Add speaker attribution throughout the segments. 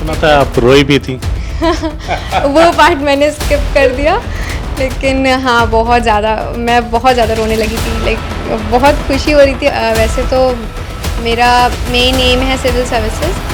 Speaker 1: सुना था आप रोई भी थी।
Speaker 2: वो पार्ट मैंने स्किप कर दिया, लेकिन हाँ बहुत ज़्यादा, मैं बहुत ज़्यादा रोने लगी थी। लाइक बहुत खुशी हो रही थी। वैसे तो मेरा मेन एम है सिविल सर्विसेज,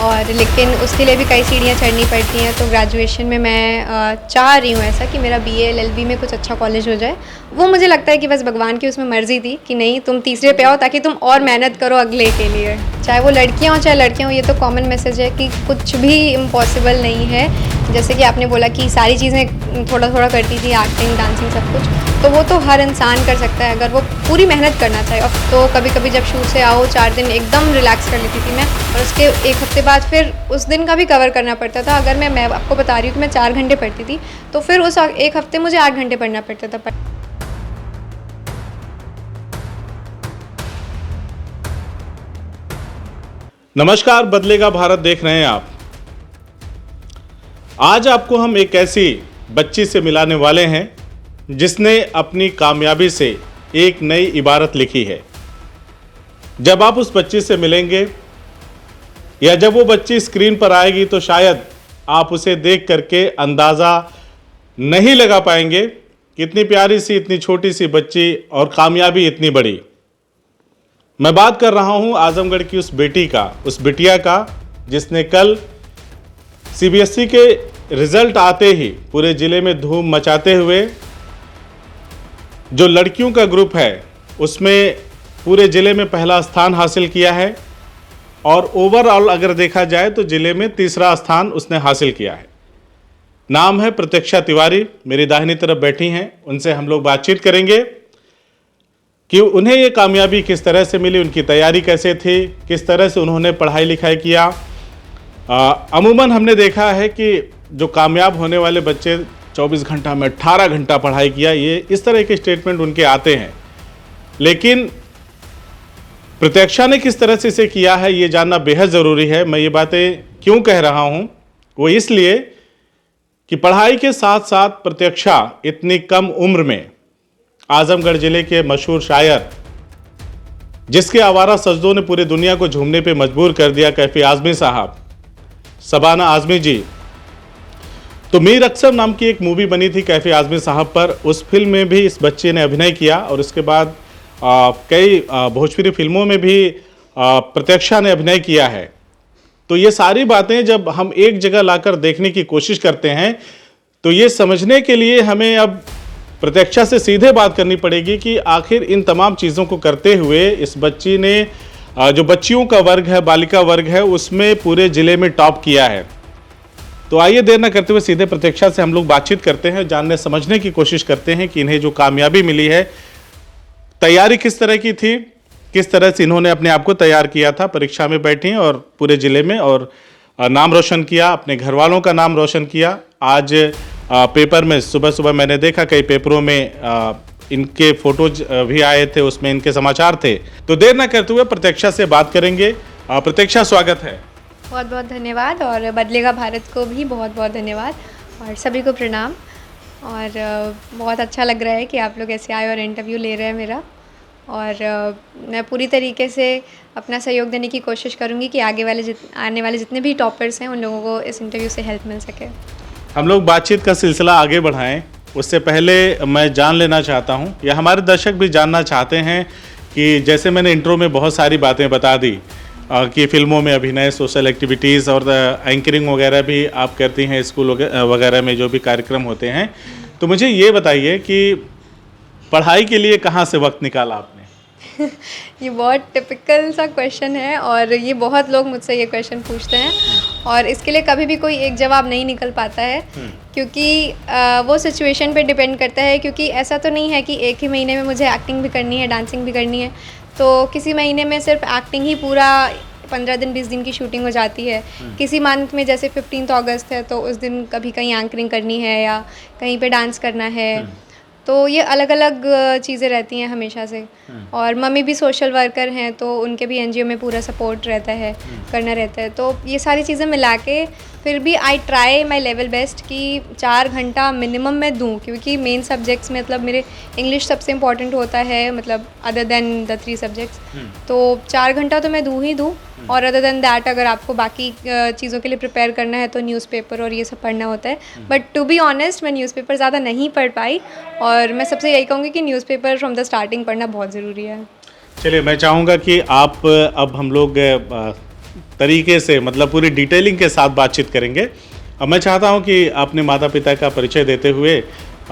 Speaker 2: और लेकिन उसके लिए भी कई सीढ़ियाँ चढ़नी पड़ती हैं। तो ग्रेजुएशन में मैं चाह रही हूँ ऐसा कि मेरा BA LLB में कुछ अच्छा कॉलेज हो जाए। वो मुझे लगता है कि बस भगवान की उसमें मर्ज़ी थी कि नहीं, तुम तीसरे पे आओ ताकि तुम और मेहनत करो अगले के लिए। चाहे वो लड़कियाँ हो चाहे लड़कियाँ हो, ये तो कॉमन मैसेज है कि कुछ भी इम्पॉसिबल नहीं है। जैसे कि आपने बोला कि सारी चीज़ें थोड़ा थोड़ा करती थी, एक्टिंग, डांसिंग, सब कुछ, तो वो तो हर इंसान कर सकता है अगर वो पूरी मेहनत करना चाहे। अब तो कभी कभी जब शूट से आओ 4 दिन एकदम रिलैक्स कर लेती थी मैं, और उसके 1 हफ्ते बाद फिर उस दिन का भी कवर करना पड़ता था। अगर मैं आपको बता रही हूँ कि मैं 4 घंटे पढ़ती थी, तो फिर उस 1 हफ्ते मुझे 8 घंटे पढ़ना पड़ता था।
Speaker 1: नमस्कार, बदलेगा भारत देख रहे हैं आप। आज आपको हम एक ऐसी बच्ची से मिलाने वाले हैं जिसने अपनी कामयाबी से एक नई इबारत लिखी है। जब आप उस बच्ची से मिलेंगे या जब वो बच्ची स्क्रीन पर आएगी तो शायद आप उसे देख करके अंदाज़ा नहीं लगा पाएंगे कि इतनी प्यारी सी, इतनी छोटी सी बच्ची और कामयाबी इतनी बड़ी। मैं बात कर रहा हूं आजमगढ़ की उस बेटी का, उस बिटिया का, जिसने कल CBSE के रिजल्ट आते ही पूरे ज़िले में धूम मचाते हुए जो लड़कियों का ग्रुप है उसमें पूरे ज़िले में पहला स्थान हासिल किया है, और ओवरऑल अगर देखा जाए तो ज़िले में तीसरा स्थान उसने हासिल किया है। नाम है प्रतीक्षा तिवारी। मेरी दाहिनी तरफ बैठी हैं, उनसे हम लोग बातचीत करेंगे कि उन्हें ये कामयाबी किस तरह से मिली, उनकी तैयारी कैसे थी, किस तरह से उन्होंने पढ़ाई लिखाई किया। अमूमन हमने देखा है कि जो कामयाब होने वाले बच्चे 24 घंटा में 18 घंटा पढ़ाई किया, ये इस तरह के स्टेटमेंट उनके आते हैं। लेकिन प्रतीक्षा ने किस तरह से इसे किया है ये जानना बेहद ज़रूरी है। मैं ये बातें क्यों कह रहा हूँ, वो इसलिए कि पढ़ाई के साथ साथ प्रतीक्षा इतनी कम उम्र में आजमगढ़ ज़िले के मशहूर शायर, जिसके आवारा सजदों ने पूरी दुनिया को झूमने पे मजबूर कर दिया, कैफी आज़मी साहब, शबाना आज़मी जी। तो मीर अक्सर नाम की एक मूवी बनी थी कैफी आज़मी साहब पर, उस फिल्म में भी इस बच्चे ने अभिनय किया, और उसके बाद कई भोजपुरी फिल्मों में भी प्रतीक्षा ने अभिनय किया है। तो ये सारी बातें जब हम एक जगह लाकर देखने की कोशिश करते हैं तो ये समझने के लिए हमें अब प्रतीक्षा से सीधे बात करनी पड़ेगी कि आखिर इन तमाम चीज़ों को करते हुए इस बच्ची ने जो बच्चियों का वर्ग है, बालिका वर्ग है, उसमें पूरे ज़िले में टॉप किया है। तो आइए देर न करते हुए सीधे प्रतीक्षा से हम लोग बातचीत करते हैं, जानने समझने की कोशिश करते हैं कि इन्हें जो कामयाबी मिली है, तैयारी किस तरह की थी, किस तरह से इन्होंने अपने आप को तैयार किया था। परीक्षा में बैठी और पूरे ज़िले में और नाम रोशन किया, अपने घर वालों का नाम रोशन किया। आज पेपर में सुबह सुबह मैंने देखा कई पेपरों में इनके फोटोज भी आए थे, उसमें इनके समाचार थे। तो देर न करते हुए प्रतीक्षा से बात करेंगे। प्रतीक्षा, स्वागत है।
Speaker 2: बहुत बहुत धन्यवाद, और बदलेगा भारत को भी बहुत बहुत धन्यवाद, और सभी को प्रणाम। और बहुत अच्छा लग रहा है कि आप लोग ऐसे आए और इंटरव्यू ले रहे हैं मेरा, और मैं पूरी तरीके से अपना सहयोग देने की कोशिश करूँगी कि आने वाले जितने भी टॉपर्स हैं उन लोगों को इस इंटरव्यू से हेल्प मिल सके।
Speaker 1: हम लोग बातचीत का सिलसिला आगे बढ़ाएं, उससे पहले मैं जान लेना चाहता हूं, या हमारे दर्शक भी जानना चाहते हैं कि जैसे मैंने इंट्रो में बहुत सारी बातें बता दी कि फिल्मों में अभिनय, सोशल एक्टिविटीज़ और एंकरिंग वगैरह भी आप करती हैं, स्कूल वगैरह में जो भी कार्यक्रम होते हैं, तो मुझे ये बताइए कि पढ़ाई के लिए कहाँ से वक्त निकाला आपने?
Speaker 2: ये बहुत टिपिकल सा क्वेश्चन है, और ये बहुत लोग मुझसे ये क्वेश्चन पूछते हैं, और इसके लिए कभी भी कोई एक जवाब नहीं निकल पाता है, क्योंकि वो सिचुएशन पे डिपेंड करता है। क्योंकि ऐसा तो नहीं है कि एक ही महीने में मुझे एक्टिंग भी करनी है, डांसिंग भी करनी है। तो किसी महीने में सिर्फ एक्टिंग ही पूरा 15 दिन 20 दिन की शूटिंग हो जाती है। किसी मंथ में जैसे 15 अगस्त है तो उस दिन कभी कहीं एंकरिंग करनी है या कहीं पे डांस करना है। तो ये अलग अलग चीज़ें रहती हैं हमेशा से। और मम्मी भी सोशल वर्कर हैं, तो उनके भी NGO में पूरा सपोर्ट रहता है, करना रहता है। तो ये सारी चीज़ें मिला के फिर भी I try my level best कि 4 घंटा मिनिमम मैं दूँ, क्योंकि मेन सब्जेक्ट्स में मतलब मेरे इंग्लिश सबसे इम्पॉर्टेंट होता है, मतलब अदर देन द 3 सब्जेक्ट्स। तो 4 घंटा तो मैं दूँ ही दूँ, और अदर देन दैट अगर आपको बाकी चीज़ों के लिए प्रिपेयर करना है तो न्यूज़पेपर और ये सब पढ़ना होता है। बट टू बी ऑनेस्ट मैं न्यूज़पेपर ज़्यादा नहीं पढ़ पाई, और मैं सबसे यही कहूँगी कि न्यूज़पेपर फ्रॉम द स्टार्टिंग पढ़ना बहुत ज़रूरी है।
Speaker 1: चलिए, मैं चाहूँगा कि आप अब हम लोग तरीके से मतलब पूरी डिटेलिंग के साथ बातचीत करेंगे। अब मैं चाहता हूँ कि अपने माता पिता का परिचय देते हुए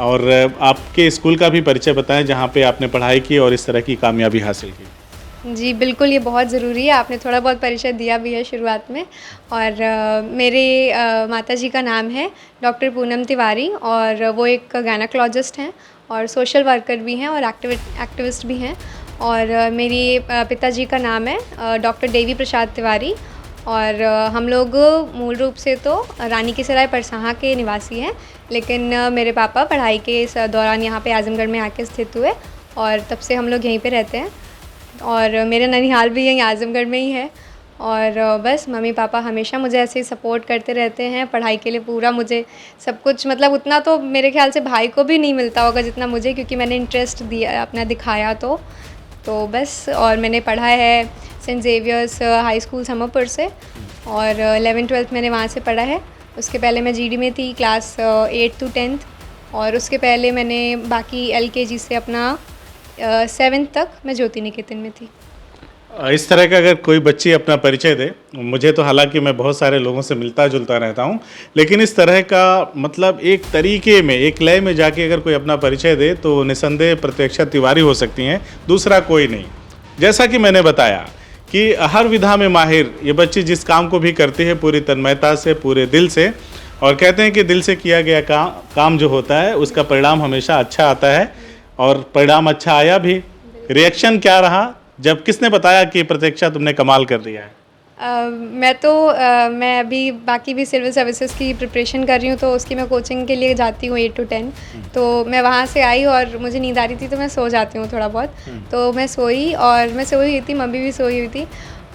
Speaker 1: और आपके स्कूल का भी परिचय बताएं जहाँ पे आपने पढ़ाई की और इस तरह की कामयाबी हासिल की।
Speaker 2: जी बिल्कुल, ये बहुत ज़रूरी है। आपने थोड़ा बहुत परिचय दिया भी है शुरुआत में। और मेरे माताजी का नाम है डॉक्टर पूनम तिवारी, और वो एक गायनेकोलॉजिस्ट हैं और सोशल वर्कर भी हैं और एक्टिविस्ट भी हैं। और मेरी पिताजी का नाम है डॉक्टर देवी प्रसाद तिवारी, और हम लोग मूल रूप से तो रानी की सराय परसाहा के निवासी हैं, लेकिन मेरे पापा पढ़ाई के इस दौरान यहाँ पे आजमगढ़ में आके स्थित हुए और तब से हम लोग यहीं पे रहते हैं। और मेरा ननिहाल भी यहीं आजमगढ़ में ही है। और बस मम्मी पापा हमेशा मुझे ऐसे ही सपोर्ट करते रहते हैं पढ़ाई के लिए, पूरा मुझे सब कुछ, मतलब उतना तो मेरे ख्याल से भाई को भी नहीं मिलता होगा जितना मुझे, क्योंकि मैंने इंटरेस्ट दिया अपना दिखाया तो बस। और मैंने पढ़ा है Saint Xavier's high school Samarpur से, और 11th-12th मैंने वहाँ से पढ़ा है। उसके पहले मैं जीडी में थी क्लास 8 to 10th, और उसके पहले मैंने बाकी LKG से अपना 7th तक मैं ज्योति निकेतन में थी।
Speaker 1: इस तरह का अगर कोई बच्ची अपना परिचय दे, मुझे तो हालांकि मैं बहुत सारे लोगों से मिलता जुलता रहता हूं, लेकिन इस तरह का मतलब एक तरीके में एक लय में जाके अगर कोई अपना परिचय दे तो निसंदेह प्रत्यक्षा तिवारी हो सकती हैं, दूसरा कोई नहीं। जैसा कि मैंने बताया कि हर विधा में माहिर ये बच्ची जिस काम को भी करती है पूरी तन्मयता से, पूरे दिल से, और कहते हैं कि दिल से किया गया काम जो होता है उसका परिणाम हमेशा अच्छा आता है, और परिणाम अच्छा आया भी। रिएक्शन क्या रहा जब किसने बताया कि प्रतीक्षा तुमने कमाल कर दिया है?
Speaker 2: मैं अभी बाकी भी सिविल सर्विसेज की प्रिपरेशन कर रही हूँ, तो उसकी मैं कोचिंग के लिए जाती हूँ 8 to 10। तो मैं वहाँ से आई और मुझे नींद आ रही थी, तो मैं सो जाती हूँ थोड़ा बहुत। तो मैं सोई, और मैं सोई हुई थी, मम्मी भी सोई हुई थी,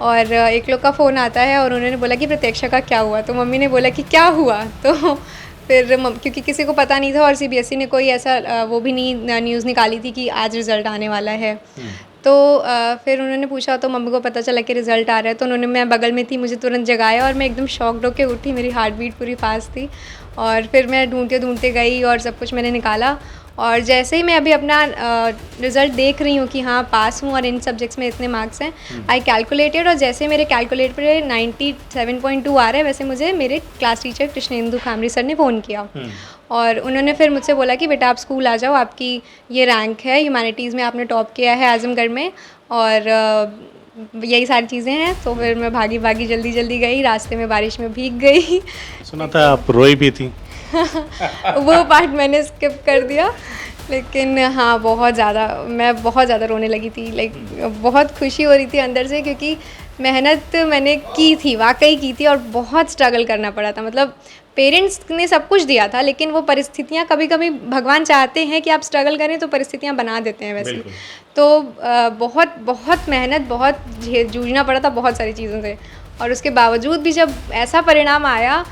Speaker 2: और एक लोग का फ़ोन आता है और उन्होंने बोला कि प्रतीक्षा का क्या हुआ। तो मम्मी ने बोला कि क्या हुआ, तो फिर क्योंकि किसी को पता नहीं था और CBSE ने कोई ऐसा वो भी नहीं न्यूज़ निकाली थी कि आज रिज़ल्ट आने वाला है। तो फिर उन्होंने पूछा तो मम्मी को पता चला कि रिज़ल्ट आ रहा है, तो उन्होंने, मैं बगल में थी, मुझे तुरंत जगाया और मैं एकदम शॉक्ड होके उठी, मेरी हार्ट बीट पूरी फास्ट थी। और फिर मैं ढूंढते ढूंढते गई और सब कुछ मैंने निकाला, और जैसे ही मैं अभी अपना रिज़ल्ट देख रही हूँ कि हाँ पास हूँ और इन सब्जेक्ट्स में इतने मार्क्स हैं, आई कैलकुलेटेड, और जैसे मेरे कैलकुलेट पे 97.2 आ रहा है, वैसे मुझे मेरे क्लास टीचर कृष्णेंदु खामरी सर ने फ़ोन किया, और उन्होंने फिर मुझसे बोला कि बेटा आप स्कूल आ जाओ, आपकी ये रैंक है, ह्यूमैनिटीज़ में आपने टॉप किया है आजमगढ़ में, और यही सारी चीज़ें हैं। तो फिर मैं भागी जल्दी जल्दी गई, रास्ते में बारिश में भीग गई।
Speaker 1: सुना था आप रोई भी थी।
Speaker 2: वो पार्ट मैंने स्किप कर दिया, लेकिन हाँ मैं बहुत ज़्यादा रोने लगी थी। लाइक बहुत खुशी हो रही थी अंदर से, क्योंकि मेहनत मैंने की थी, वाकई की थी, और बहुत स्ट्रगल करना पड़ा था। मतलब पेरेंट्स ने सब कुछ दिया था, लेकिन वो परिस्थितियाँ, कभी कभी भगवान चाहते हैं कि आप स्ट्रगल करें तो परिस्थितियाँ बना देते हैं वैसे। तो बहुत बहुत मेहनत, बहुत जूझना पड़ा था बहुत सारी चीज़ों से, और उसके बावजूद भी जब ऐसा परिणाम आया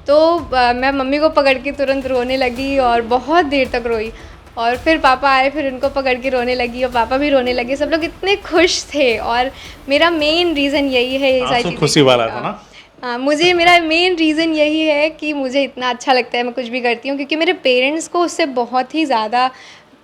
Speaker 2: तो मैं मम्मी को पकड़ के तुरंत रोने लगी और बहुत देर तक रोई। और फिर पापा आए, फिर उनको पकड़ के रोने लगी और पापा भी रोने लगे, सब लोग इतने खुश थे। और मेरा मेन रीज़न यही है, ये सारी चीज़ें
Speaker 1: खुशी वाला था ना?
Speaker 2: हाँ, मुझे मेरा मेन रीज़न यही है कि मुझे इतना अच्छा लगता है, मैं कुछ भी करती हूँ, क्योंकि मेरे पेरेंट्स को उससे बहुत ही ज़्यादा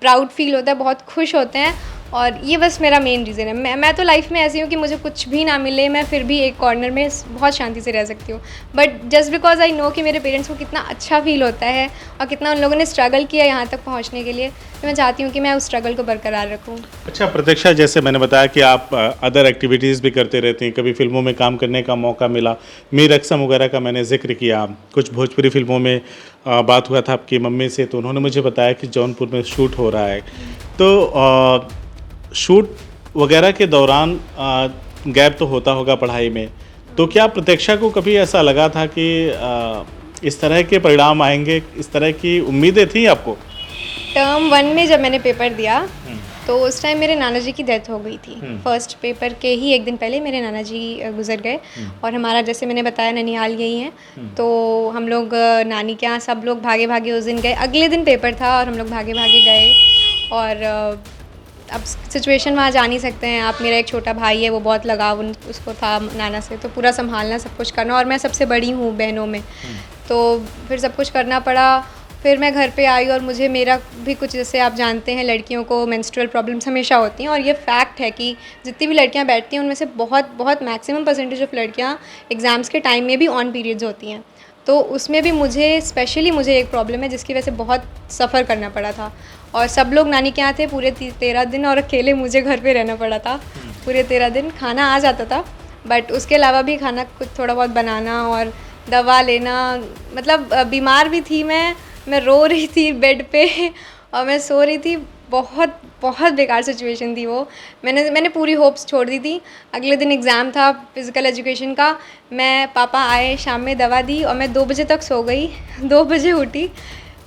Speaker 2: प्राउड फील होता है, बहुत खुश होते हैं, और ये बस मेरा मेन रीज़न है। मैं तो लाइफ में ऐसी हूँ कि मुझे कुछ भी ना मिले, मैं फिर भी एक कॉर्नर में बहुत शांति से रह सकती हूँ, but just because I know कि मेरे पेरेंट्स को कितना अच्छा फील होता है और कितना उन लोगों ने स्ट्रगल किया यहाँ तक पहुँचने के लिए, तो मैं चाहती हूँ कि मैं उस स्ट्रगल को बरकरार रखूँ।
Speaker 1: अच्छा प्रतीक्षा, जैसे मैंने बताया कि आप अदर एक्टिविटीज़ भी करते रहती हैं, कभी फिल्मों में काम करने का मौका मिला, मीर अक्सम वगैरह का मैंने जिक्र किया, कुछ भोजपुरी फिल्मों में बात हुआ था आपकी मम्मी से, तो उन्होंने मुझे बताया कि जौनपुर में शूट हो रहा है। तो शूट वगैरह के दौरान गैप तो होता होगा पढ़ाई में, तो क्या प्रतीक्षा को कभी ऐसा लगा था कि इस तरह के परिणाम आएंगे, इस तरह की उम्मीदें थी आपको?
Speaker 2: टर्म 1 में जब मैंने पेपर दिया तो उस टाइम मेरे नाना जी की डेथ हो गई थी। फर्स्ट पेपर के ही एक दिन पहले मेरे नाना जी गुजर गए, और हमारा, जैसे मैंने बताया, ननिहाल यही है, तो हम लोग नानी के यहाँ सब लोग भागे भागे उस दिन गए। अगले दिन पेपर था और हम लोग भागे भागे गए, और अब सिचुएशन वहाँ जा नहीं सकते हैं आप। मेरा एक छोटा भाई है, वो बहुत लगाव उसको था नाना से, तो पूरा संभालना, सब कुछ करना, और मैं सबसे बड़ी हूँ बहनों में, तो फिर सब कुछ करना पड़ा। फिर मैं घर पे आई और मुझे मेरा भी कुछ, जैसे आप जानते हैं लड़कियों को मेंस्ट्रुअल प्रॉब्लम्स हमेशा होती हैं, और ये फैक्ट है कि जितनी भी लड़कियां बैठती हैं उनमें से बहुत बहुत मैक्सिमम परसेंटेज ऑफ लड़कियां एग्ज़ाम्स के टाइम में भी ऑन पीरियड्स होती हैं। तो उसमें भी मुझे एक प्रॉब्लम है जिसकी वजह से बहुत सफ़र करना पड़ा था, और सब लोग नानी के यहाँ थे पूरे 13 दिन, और अकेले मुझे घर पे रहना पड़ा था पूरे 13 दिन। खाना आ जाता था, बट उसके अलावा भी खाना कुछ थोड़ा बहुत बनाना और दवा लेना, मतलब बीमार भी थी मैं रो रही थी बेड पे और मैं सो रही थी। बहुत बहुत बेकार सिचुएशन थी वो। मैंने पूरी होप्स छोड़ दी थी। अगले दिन एग्ज़ाम था फ़िज़िकल एजुकेशन का। पापा आए, शाम में दवा दी और मैं 2 बजे तक सो गई। 2 बजे उठी,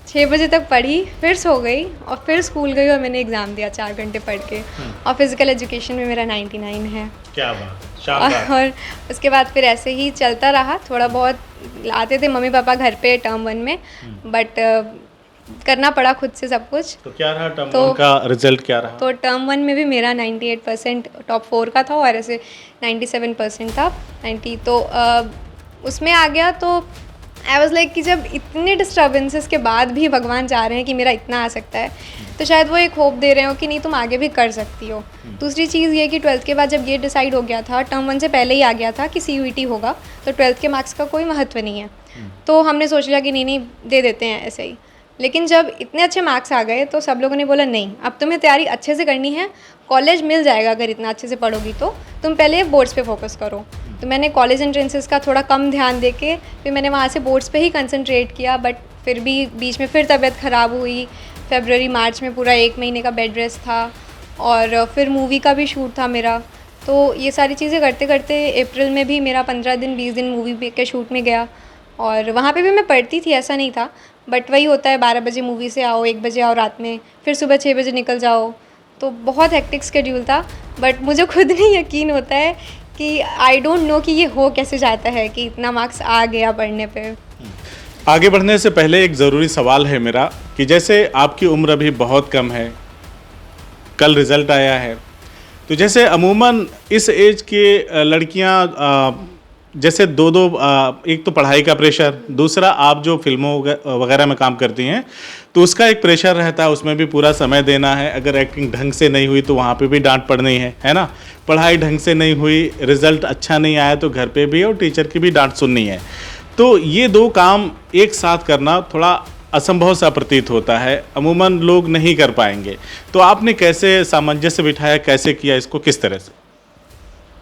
Speaker 2: 6 बजे तक पढ़ी, फिर सो गई और फिर स्कूल गई और मैंने एग्ज़ाम दिया 4 घंटे पढ़ के। और फ़िज़िकल एजुकेशन में मेरा 99 है।
Speaker 1: क्या बात, शाबाश।
Speaker 2: और उसके बाद फिर ऐसे ही चलता रहा। थोड़ा बहुत आते थे मम्मी पापा घर पे टर्म 1 में, बट करना पड़ा खुद से सब कुछ।
Speaker 1: तो क्या रहा टर्म 1 का रिजल्ट, क्या रहा?
Speaker 2: तो टर्म 1 में भी मेरा 98% टॉप 4 का था, और ऐसे 97% था, 90। तो उसमें आ गया। तो आई वाज लाइक कि जब इतने डिस्टर्बेंसेस के बाद भी भगवान चाह रहे हैं कि मेरा इतना आ सकता है, तो शायद वो एक होप दे रहे हो कि नहीं, तुम आगे भी कर सकती हो। दूसरी चीज़ ये कि 12th के बाद जब ये डिसाइड हो गया था, टर्म 1 से पहले ही आ गया था कि CUET होगा, तो 12th के मार्क्स का कोई महत्व नहीं है। तो हमने सोच लिया कि नहीं दे देते हैं ऐसे ही। लेकिन जब इतने अच्छे मार्क्स आ गए तो सब लोगों ने बोला नहीं, अब तुम्हें तैयारी अच्छे से करनी है, कॉलेज मिल जाएगा अगर इतना अच्छे से पढ़ोगी तो, तुम पहले बोर्ड्स पे फोकस करो। तो मैंने कॉलेज एंट्रेंसेस का थोड़ा कम ध्यान देके फिर मैंने वहाँ से बोर्ड्स पे ही कंसंट्रेट किया। बट फिर भी बीच में फिर तबीयत ख़राब हुई। फरवरी मार्च में पूरा 1 महीने का बेड रेस्ट था, और फिर मूवी का भी शूट था मेरा। तो ये सारी चीज़ें करते करते अप्रैल में भी मेरा 15 दिन 20 दिन मूवी के शूट में गया, और वहाँ पे भी मैं पढ़ती थी, ऐसा नहीं था। बट वही होता है, 12 बजे मूवी से आओ, 1 बजे आओ रात में, फिर सुबह 6 बजे निकल जाओ। तो बहुत हेक्टिक शेड्यूल था। बट मुझे खुद नहीं यकीन होता है कि आई डोंट नो कि ये हो कैसे जाता है कि इतना मार्क्स आ गया पढ़ने पे।
Speaker 1: आगे बढ़ने से पहले एक ज़रूरी सवाल है मेरा कि जैसे आपकी उम्र अभी बहुत कम है, कल रिज़ल्ट आया है, तो जैसे अमूमन इस एज के लड़कियां जैसे दो एक तो पढ़ाई का प्रेशर, दूसरा आप जो फिल्मों वगैरह में काम करती हैं तो उसका एक प्रेशर रहता है, उसमें भी पूरा समय देना है। अगर एक्टिंग ढंग से नहीं हुई तो वहाँ पे भी डांट पड़नी है ना। पढ़ाई ढंग से नहीं हुई, रिजल्ट अच्छा नहीं आया तो घर पे भी और टीचर की भी डांट सुननी है। तो ये 2 काम एक साथ करना थोड़ा असंभव सा प्रतीत होता है, अमूमन लोग नहीं कर पाएंगे। तो आपने कैसे सामंजस्य बिठाया, कैसे किया इसको, किस तरह से?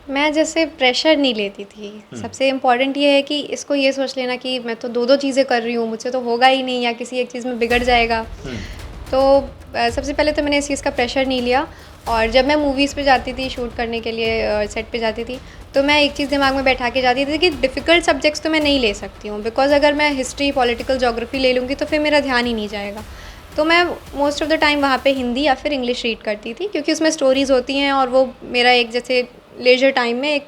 Speaker 2: मैं जैसे प्रेशर नहीं लेती थी। सबसे इम्पॉर्टेंट ये है कि इसको ये सोच लेना कि मैं तो 2 चीज़ें कर रही हूँ, मुझसे तो होगा ही नहीं, या किसी एक चीज़ में बिगड़ जाएगा। तो सबसे पहले तो मैंने इस चीज़ का प्रेशर नहीं लिया। और जब मैं मूवीज़ पे जाती थी शूट करने के लिए, सेट पे जाती थी, तो मैं एक चीज़ दिमाग में बैठा के जाती थी कि डिफ़िकल्ट सब्जेक्ट्स तो मैं नहीं ले सकती हूँ, बिकॉज अगर मैं हिस्ट्री, पॉलिटिकल, ज्योग्राफी ले लूँगी तो फिर मेरा ध्यान ही नहीं जाएगा। तो मैं मोस्ट ऑफ़ द टाइम वहाँ पे हिंदी या फिर इंग्लिश रीड करती थी, क्योंकि उसमें स्टोरीज़ होती हैं और वो मेरा एक जैसे लेजर टाइम में एक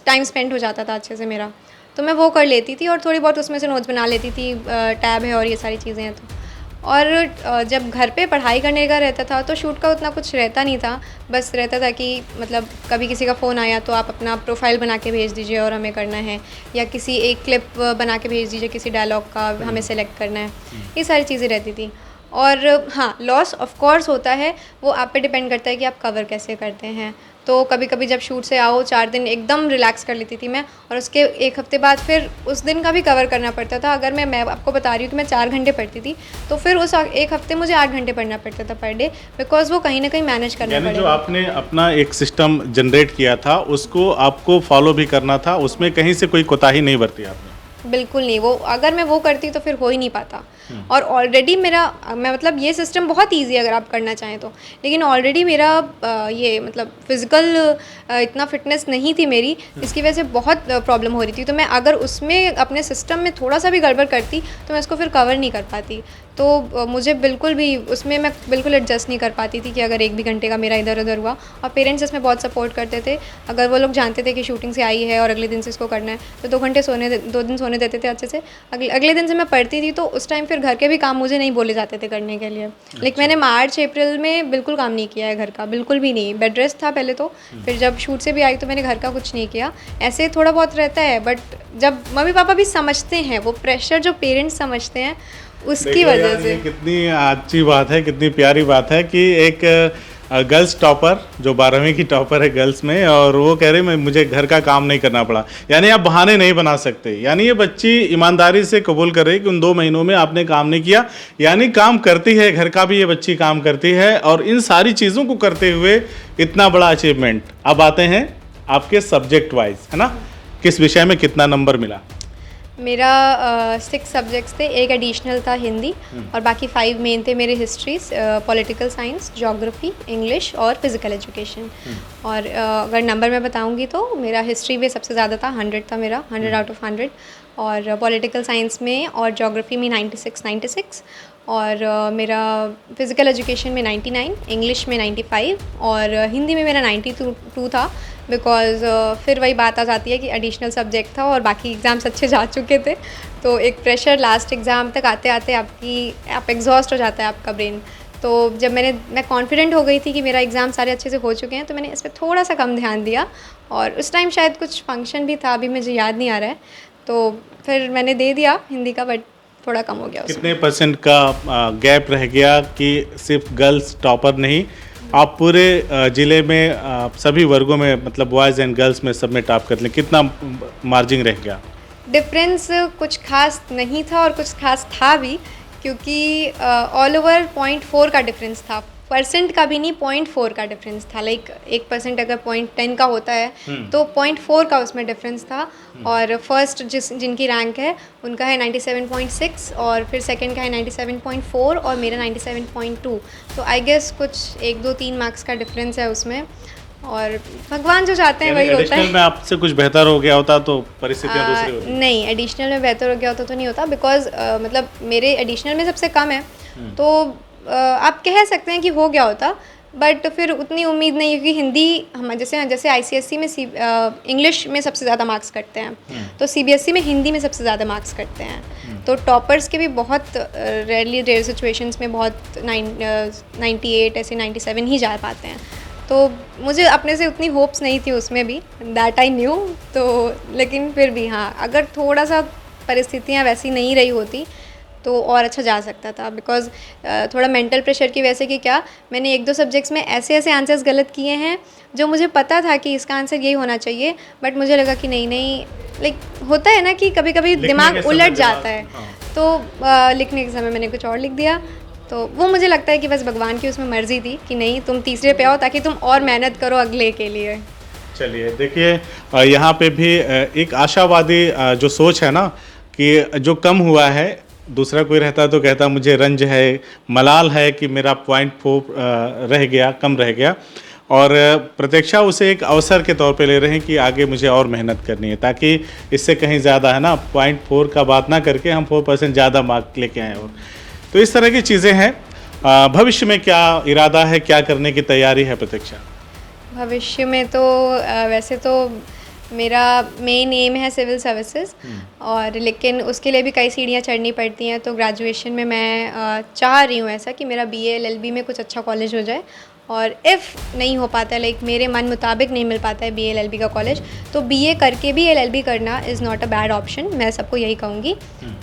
Speaker 2: टाइम स्पेंड हो जाता था अच्छे से मेरा। तो मैं वो कर लेती थी और थोड़ी बहुत उसमें से नोट्स बना लेती थी, टैब है और ये सारी चीज़ें हैं तो। और जब घर पे पढ़ाई करने का रहता था तो शूट का उतना कुछ रहता नहीं था। बस रहता था कि मतलब कभी किसी का फ़ोन आया तो आप अपना प्रोफाइल बना के भेज दीजिए और हमें करना है, या किसी एक क्लिप बना के भेज दीजिए किसी डायलॉग का, हमें सेलेक्ट करना है। ये सारी चीज़ें रहती थी। और हाँ, लॉस ऑफ कोर्स होता है, वो आप पे डिपेंड करता है कि आप कवर कैसे करते हैं। तो कभी कभी जब शूट से आओ 4 दिन एकदम रिलैक्स कर लेती थी मैं, और उसके 1 हफ्ते बाद फिर उस दिन का भी कवर करना पड़ता था। अगर मैं आपको बता रही हूँ कि मैं 4 घंटे पढ़ती थी, तो फिर उस 1 हफ्ते मुझे 8 घंटे पढ़ना पड़ता था पर डे, बिकॉज वो कहीं ना कहीं मैनेज करना पड़ेगा।
Speaker 1: जो आपने अपना एक सिस्टम जनरेट किया था उसको आपको फॉलो भी करना था, उसमें कहीं से कोई कोताही नहीं बरती आपने?
Speaker 2: बिल्कुल नहीं। वो अगर मैं वो करती तो फिर हो ही नहीं पाता। और ऑलरेडी मैं मतलब ये सिस्टम बहुत इजी है अगर आप करना चाहें तो, लेकिन ऑलरेडी मेरा ये मतलब फिज़िकल इतना फिटनेस नहीं थी मेरी, इसकी वजह से बहुत प्रॉब्लम हो रही थी। तो मैं अगर उसमें अपने सिस्टम में थोड़ा सा भी गड़बड़ करती तो मैं इसको फिर कवर नहीं कर पाती। तो मुझे बिल्कुल भी उसमें मैं बिल्कुल एडजस्ट नहीं कर पाती थी कि अगर 1 भी घंटे का मेरा इधर उधर हुआ। और पेरेंट्स इसमें बहुत सपोर्ट करते थे। अगर वो लोग जानते थे कि शूटिंग से आई है और अगले दिन से इसको करना है, तो 2 दिन सोने देते थे अच्छे से। अगले दिन से मैं पढ़ती थी, तो उस टाइम फिर घर के भी काम मुझे नहीं बोले जाते थे करने के लिए। लेकिन मैंने मार्च अप्रैल में बिल्कुल काम नहीं किया है घर का, बिल्कुल भी नहीं। बेड रेस्ट था पहले तो, फिर जब शूट से भी आई तो मैंने घर का कुछ नहीं किया। ऐसे थोड़ा बहुत रहता है, बट जब मम्मी पापा भी समझते हैं, वो प्रेशर जो पेरेंट्स समझते हैं उसकी वजह से।
Speaker 1: कितनी अच्छी बात है, कितनी प्यारी बात है कि एक गर्ल्स टॉपर जो 12वीं की टॉपर है गर्ल्स में, और वो कह रही मुझे घर का काम नहीं करना पड़ा। यानी आप बहाने नहीं बना सकते। यानी ये बच्ची ईमानदारी से कबूल कर रही कि उन 2 महीनों में आपने काम नहीं किया। यानी काम करती है, घर का भी ये बच्ची काम करती है, और इन सारी चीज़ों को करते हुए इतना बड़ा अचीवमेंट। अब आते हैं आपके सब्जेक्ट वाइज, है ना, किस विषय में कितना नंबर मिला?
Speaker 2: मेरा 6 सब्जेक्ट्स थे, एक एडिशनल था हिंदी, और बाकी 5 मेन थे मेरे histories, political science, geography, English और फिज़िकल एजुकेशन। और अगर नंबर मैं बताऊंगी तो मेरा हिस्ट्री में सबसे ज़्यादा था, 100 था मेरा, 100 आउट ऑफ 100। और पॉलिटिकल साइंस में और ज्योग्राफी में 96, और मेरा फिज़िकल एजुकेशन में 99, इंग्लिश में 95, और हिंदी में मेरा 92 था। बिकॉज़ फिर वही बात आ जाती है कि एडिशनल सब्जेक्ट था और बाकी एग्ज़ाम्स अच्छे जा चुके थे, तो एक प्रेशर लास्ट एग्ज़ाम तक आते आते आप एग्जॉस्ट हो जाता है आपका ब्रेन। तो जब मैं कॉन्फिडेंट हो गई थी कि मेरा एग्ज़ाम सारे अच्छे से हो चुके हैं, तो मैंने इस पर थोड़ा सा कम ध्यान दिया। और उस टाइम शायद कुछ फंक्शन भी था, अभी मुझे याद नहीं आ रहा है, तो फिर मैंने दे दिया हिंदी का, बट थोड़ा कम हो गया उसमें।
Speaker 1: कितने परसेंट का गैप रह गया कि सिर्फ गर्ल्स टॉपर नहीं, आप पूरे ज़िले में सभी वर्गों में, मतलब बॉयज़ एंड गर्ल्स में सब में टॉप कर लें? कितना मार्जिन रह गया?
Speaker 2: डिफरेंस कुछ खास नहीं था और कुछ खास था भी, क्योंकि ऑल ओवर 0.4 का डिफरेंस था, परसेंट का भी नहीं, 0.4 का डिफरेंस था। लाइक 1% अगर 0.10 का होता है तो 0.4 का उसमें डिफरेंस था। और फर्स्ट जिनकी रैंक है उनका है 97.6, और फिर सेकंड का है 97.4, और मेरा 97.2। तो आई गेस कुछ 1, 2, 3 मार्क्स का डिफरेंस है उसमें, और भगवान जो चाहते हैं वही होता है।
Speaker 1: में आपसे कुछ बेहतर हो गया होता तो परिस्थितियाँ दूसरी होती?
Speaker 2: नहीं, एडिशनल में बेहतर हो गया होता तो नहीं होता, बिकॉज मतलब मेरे एडिशनल में सबसे कम है, तो आप कह सकते हैं कि हो गया होता, बट फिर उतनी उम्मीद नहीं, क्योंकि हिंदी हम जैसे आईसीएसई में इंग्लिश में सबसे ज़्यादा मार्क्स कटते हैं, तो सीबीएसई में हिंदी में सबसे ज़्यादा मार्क्स कटते हैं। तो टॉपर्स के भी बहुत रेयर सिचुएशंस में बहुत 98 ऐसे 97 ही जा पाते हैं। तो मुझे अपने से उतनी होप्स नहीं थी उसमें भी, दैट आई न्यू। तो लेकिन फिर भी हाँ, अगर थोड़ा सा परिस्थितियाँ वैसी नहीं रही होती तो और अच्छा जा सकता था, बिकॉज़ थोड़ा मेंटल प्रेशर की वजह से कि क्या, मैंने 1-2 सब्जेक्ट्स में ऐसे आंसर्स गलत किए हैं जो मुझे पता था कि इसका आंसर यही होना चाहिए, बट मुझे लगा कि नहीं, लाइक होता है ना कि कभी कभी दिमाग उलट जाता है।
Speaker 1: हाँ।
Speaker 2: तो लिखने के समय मैंने कुछ और लिख दिया, तो वो मुझे लगता है कि बस भगवान की उसमें मर्ज़ी थी कि नहीं, तुम तीसरे पे आओ ताकि तुम और मेहनत करो अगले के लिए।
Speaker 1: चलिए देखिए, यहाँ पे भी एक आशावादी जो सोच है ना, कि जो कम हुआ है, दूसरा कोई रहता तो कहता मुझे रंज है, मलाल है कि मेरा 0.4 रह गया, कम रह गया, और प्रतीक्षा उसे एक अवसर के तौर पे ले रहे हैं कि आगे मुझे और मेहनत करनी है, ताकि इससे कहीं ज़्यादा, है ना, 0.4 का बात ना करके हम 4% ज़्यादा मार्क लेके आए। और तो इस तरह की चीज़ें हैं। भविष्य में क्या इरादा है, क्या करने की तैयारी है प्रतीक्षा?
Speaker 2: भविष्य में तो वैसे तो मेरा मेन एम है सिविल सर्विसेज, और लेकिन उसके लिए भी कई सीढ़ियाँ चढ़नी पड़ती हैं। तो ग्रेजुएशन में मैं चाह रही हूँ ऐसा कि मेरा BA LLB में कुछ अच्छा कॉलेज हो जाए, और इफ़ नहीं हो पाता है, लाइक मेरे मन मुताबिक नहीं मिल पाता है BA LLB का कॉलेज, तो BA करके भी LLB करना is not a bad option, मैं सबको यही कहूँगी।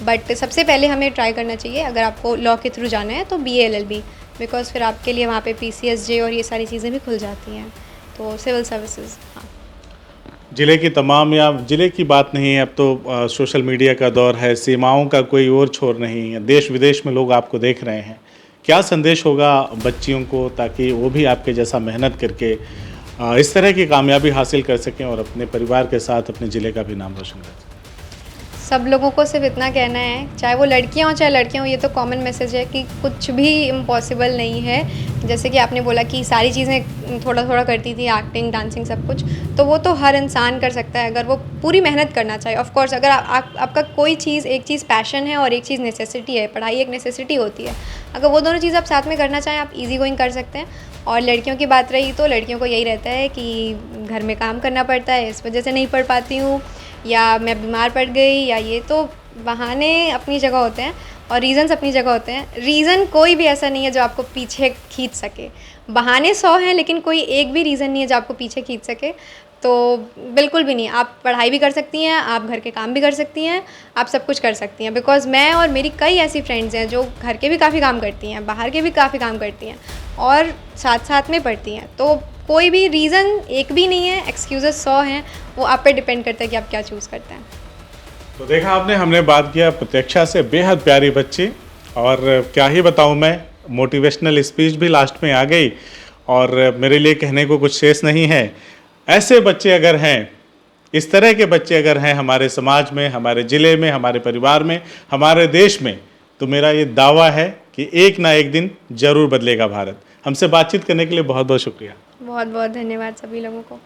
Speaker 2: बट सबसे पहले हमें ट्राई करना चाहिए, अगर आपको लॉ के थ्रू जाना है तो BA LLB, बिकॉज फिर आपके लिए वहाँ पे PCSJ और ये सारी चीज़ें भी खुल जाती हैं। तो सिविल सर्विसेज, हाँ।
Speaker 1: ज़िले की तमाम, या ज़िले की बात नहीं है, अब तो सोशल मीडिया का दौर है, सीमाओं का कोई और छोर नहीं है, देश विदेश में लोग आपको देख रहे हैं। क्या संदेश होगा बच्चियों को, ताकि वो भी आपके जैसा मेहनत करके इस तरह की कामयाबी हासिल कर सकें और अपने परिवार के साथ अपने ज़िले का भी नाम रोशन कर सकें?
Speaker 2: सब लोगों को सिर्फ इतना कहना है, चाहे वो लड़कियां हो चाहे लड़के हों, ये तो कॉमन मैसेज है कि कुछ भी इम्पॉसिबल नहीं है। जैसे कि आपने बोला कि सारी चीज़ें थोड़ा थोड़ा करती थी, एक्टिंग, डांसिंग, सब कुछ, तो वो तो हर इंसान कर सकता है अगर वो पूरी मेहनत करना चाहे। ऑफ कोर्स अगर आपका कोई चीज़, एक चीज़ पैशन है और एक चीज़ नेसेसिटी है, पढ़ाई एक नेसेसिटी होती है, अगर वो दोनों चीज़ आप साथ में करना चाहें, आप ईजी गोइंग कर सकते हैं। और लड़कियों की बात रही तो लड़कियों को यही रहता है कि घर में काम करना पड़ता है, इस वजह से नहीं पढ़ पाती हूँ, या मैं बीमार पड़ गई, या ये, तो बहाने अपनी जगह होते हैं और रीज़न्स अपनी जगह होते हैं। रीज़न कोई भी ऐसा नहीं है जो आपको पीछे खींच सके। बहाने 100 हैं लेकिन कोई एक भी रीज़न नहीं है जो आपको पीछे खींच सके। तो बिल्कुल भी नहीं, आप पढ़ाई भी कर सकती हैं, आप घर के काम भी कर सकती हैं, आप सब कुछ कर सकती हैं। बिकॉज़ मैं और मेरी कई ऐसी फ्रेंड्स हैं जो घर के भी काफ़ी काम करती हैं, बाहर के भी काफ़ी काम करती हैं और साथ साथ में पढ़ती हैं। तो कोई भी रीज़न एक भी नहीं है, एक्सक्यूज़ेस 100 हैं, वो आप पे डिपेंड करता है कि आप क्या चूज़ करते हैं।
Speaker 1: तो देखा आपने, हमने बात किया प्रतीक्षा से, बेहद प्यारी बच्ची, और क्या ही बताऊं मैं, मोटिवेशनल स्पीच भी लास्ट में आ गई और मेरे लिए कहने को कुछ शेष नहीं है। ऐसे बच्चे अगर हैं, इस तरह के बच्चे अगर हैं हमारे समाज में, हमारे ज़िले में, हमारे परिवार में, हमारे देश में, तो मेरा ये दावा है कि एक ना एक दिन ज़रूर बदलेगा भारत। हमसे बातचीत करने के लिए बहुत बहुत शुक्रिया।
Speaker 2: बहुत बहुत धन्यवाद सभी लोगों को।